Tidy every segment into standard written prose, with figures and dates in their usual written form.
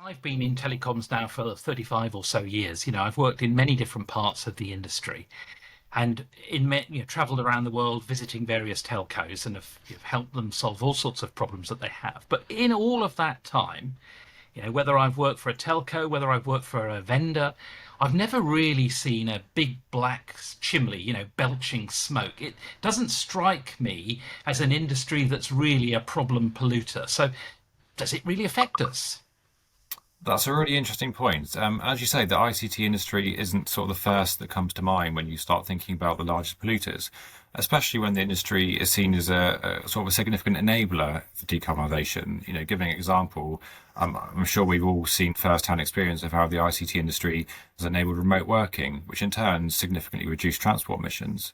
I've been in telecoms now for 35 or so years. I've worked in many different parts of the industry and traveled around the world visiting various telcos and have helped them solve all sorts of problems that they have. But in all of that time, whether I've worked for a telco, whether I've worked for a vendor, I've never really seen a big black chimney, belching smoke. It doesn't strike me as an industry that's really a problem polluter. So does it really affect us? That's a really interesting point. As you say, the ICT industry isn't sort of the first that comes to mind when you start thinking about the largest polluters, especially when the industry is seen as a sort of a significant enabler for decarbonisation. Giving an example, I'm sure we've all seen first-hand experience of how the ICT industry has enabled remote working, which in turn significantly reduced transport emissions.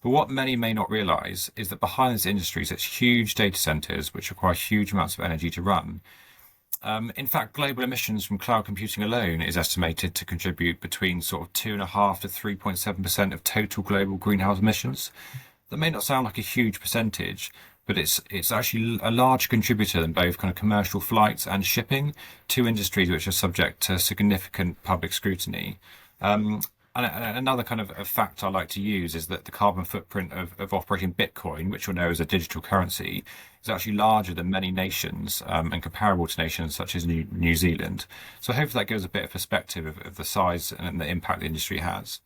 But what many may not realise is that behind this industry sits huge data centres which require huge amounts of energy to run. In fact, global emissions from cloud computing alone is estimated to contribute between sort of 2.5 to 3.7% of total global greenhouse emissions. That may not sound like a huge percentage, but it's actually a large contributor in both kind of commercial flights and shipping, two industries which are subject to significant public scrutiny. And another kind of a fact I like to use is that the carbon footprint of operating Bitcoin, which you'll know is a digital currency, is actually larger than many nations and comparable to nations such as New Zealand. So hopefully that gives a bit of perspective of the size and the impact the industry has.